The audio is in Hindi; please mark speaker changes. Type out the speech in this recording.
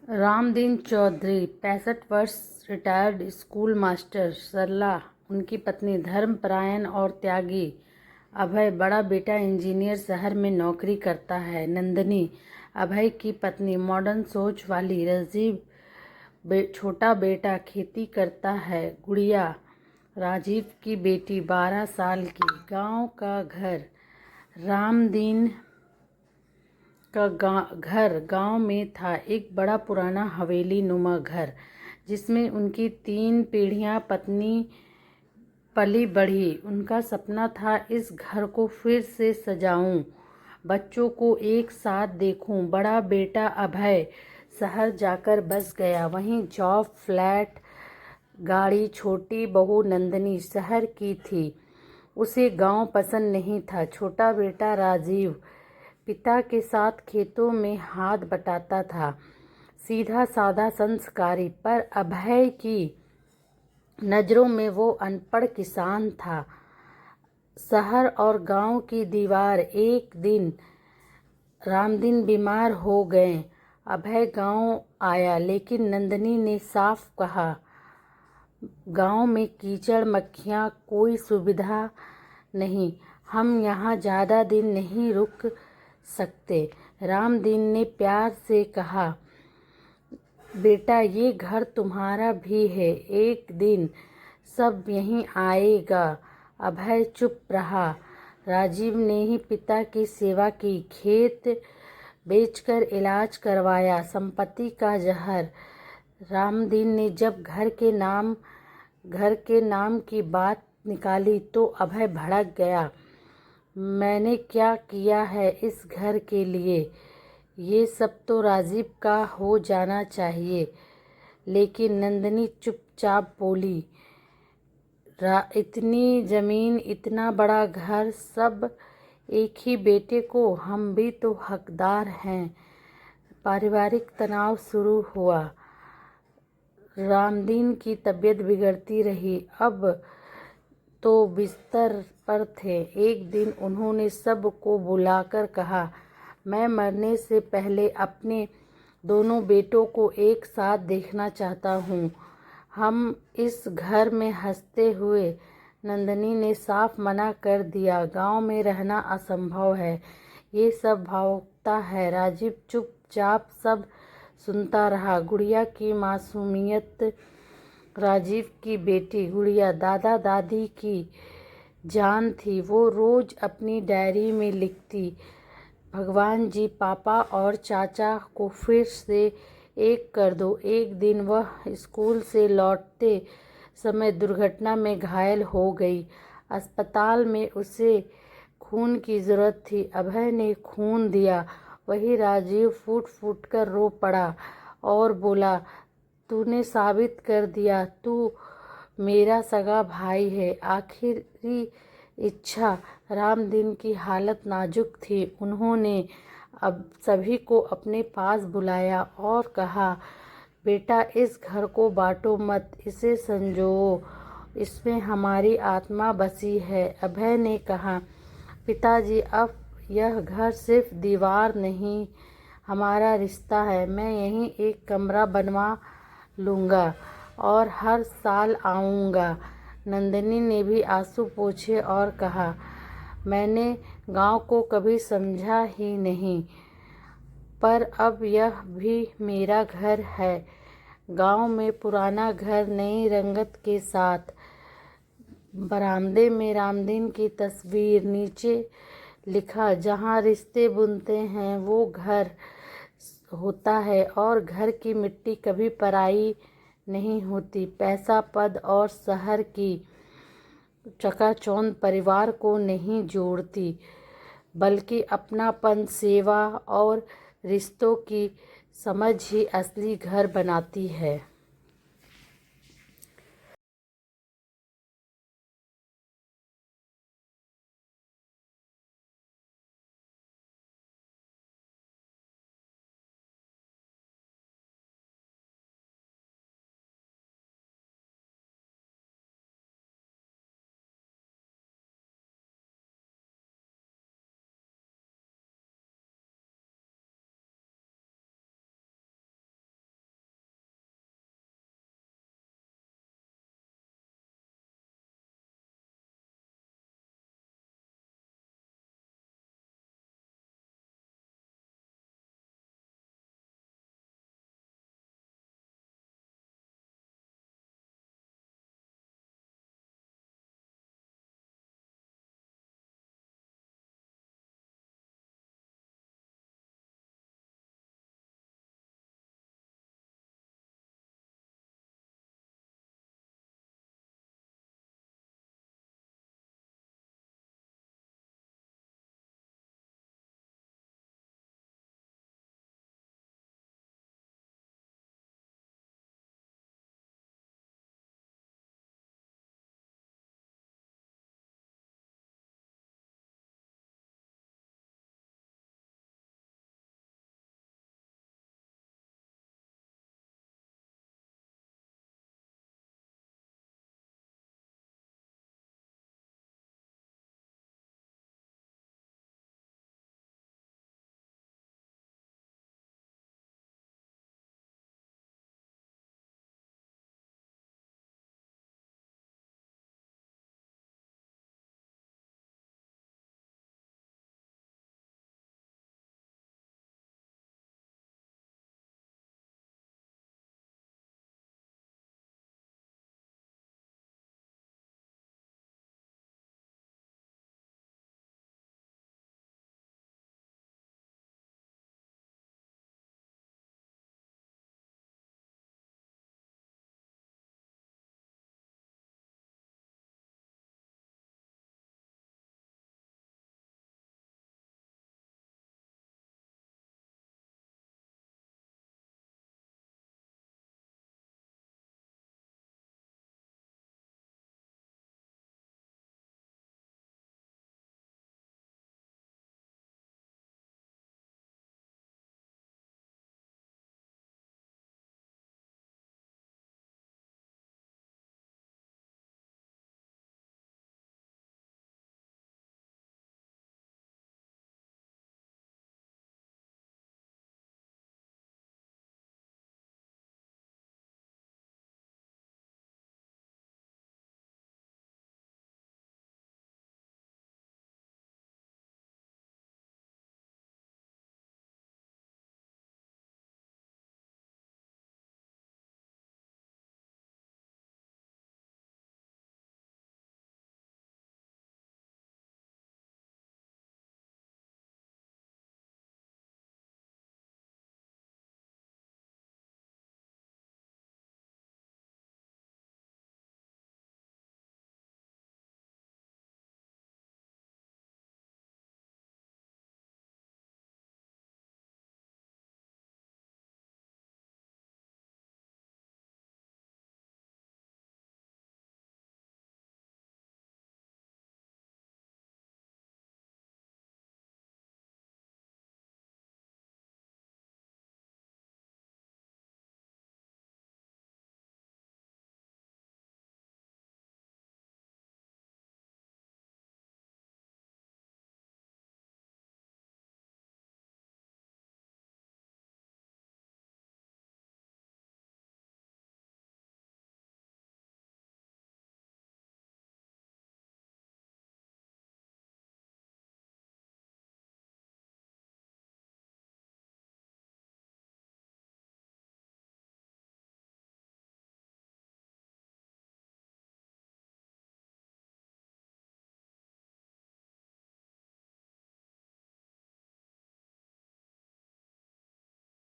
Speaker 1: रामदीन चौधरी 65 वर्ष, रिटायर्ड स्कूल मास्टर सरला, उनकी पत्नी धर्मपरायण और त्यागी। अभय बड़ा बेटा इंजीनियर शहर में नौकरी करता है। नंदिनी अभय की पत्नी मॉडर्न सोच वाली। राजीव छोटा बेटा खेती करता है। गुड़िया राजीव की बेटी 12 साल की। गांव का घर रामदीन का घर गांव में था, एक बड़ा पुराना हवेली नुमा घर जिसमें उनकी 3 पीढ़ियां पत्नी पली बढ़ी। उनका सपना था इस घर को फिर से सजाऊं, बच्चों को एक साथ देखूं। बड़ा बेटा अभय शहर जाकर बस गया, वहीं जॉब, फ्लैट, गाड़ी। छोटी बहू नंदिनी शहर की थी, उसे गांव पसंद नहीं था। छोटा बेटा राजीव पिता के साथ खेतों में हाथ बटाता था, सीधा साधा संस्कारी, पर अभय की नज़रों में वो अनपढ़ किसान था। शहर और गांव की दीवार। एक दिन रामदीन बीमार हो गए। अभय गांव आया, लेकिन नंदिनी ने साफ कहा, गांव में कीचड़, मक्खियां, कोई सुविधा नहीं, हम यहाँ ज़्यादा दिन नहीं रुक सकते। रामदीन ने प्यार से कहा, बेटा ये घर तुम्हारा भी है, एक दिन सब यहीं आएगा। अभय चुप रहा। राजीव ने ही पिता की सेवा की, खेत बेचकर इलाज करवाया, संपत्ति का जहर। रामदीन ने जब घर के नाम की बात निकाली तो अभय भड़क गया। मैंने क्या किया है इस घर के लिए? ये सब तो राजीव का हो जाना चाहिए। लेकिन नंदिनी चुपचाप बोली, इतनी जमीन, इतना बड़ा घर, सब एक ही बेटे को, हम भी तो हकदार हैं। पारिवारिक तनाव शुरू हुआ। रामदीन की तबीयत बिगड़ती रही। अब तो बिस्तर पर थे। एक दिन उन्होंने सबको बुलाकर कहा, मैं मरने से पहले अपने दोनों बेटों को एक साथ देखना चाहता हूँ, हम इस घर में हंसते हुए। नंदिनी ने साफ मना कर दिया, गांव में रहना असंभव है, ये सब भावुकता है। राजीव चुपचाप सब सुनता रहा। गुड़िया की मासूमियत। राजीव की बेटी गुड़िया दादा दादी की जान थी। वो रोज अपनी डायरी में लिखती, भगवान जी पापा और चाचा को फिर से एक कर दो। एक दिन वह स्कूल से लौटते समय दुर्घटना में घायल हो गई। अस्पताल में उसे खून की ज़रूरत थी। अभय ने खून दिया। वही राजीव फूट फूट कर रो पड़ा और बोला, तूने साबित कर दिया तू मेरा सगा भाई है। आखिरी इच्छा। रामदीन की हालत नाजुक थी। उन्होंने अब सभी को अपने पास बुलाया और कहा, बेटा इस घर को बांटो मत, इसे संजोओ, इसमें हमारी आत्मा बसी है। अभय ने कहा, पिताजी अब यह घर सिर्फ दीवार नहीं, हमारा रिश्ता है। मैं यहीं एक कमरा बनवा लूँगा और हर साल आऊँगा। नंदिनी ने भी आंसू पोंछे और कहा, मैंने गांव को कभी समझा ही नहीं, पर अब यह भी मेरा घर है। गांव में पुराना घर नई रंगत के साथ। बरामदे में रामदीन की तस्वीर, नीचे लिखा, जहाँ रिश्ते बुनते हैं वो घर होता है, और घर की मिट्टी कभी पराई नहीं होती। पैसा, पद और शहर की चकाचौंध परिवार को नहीं जोड़ती, बल्कि अपनापन, सेवा और रिश्तों की समझ ही असली घर बनाती है।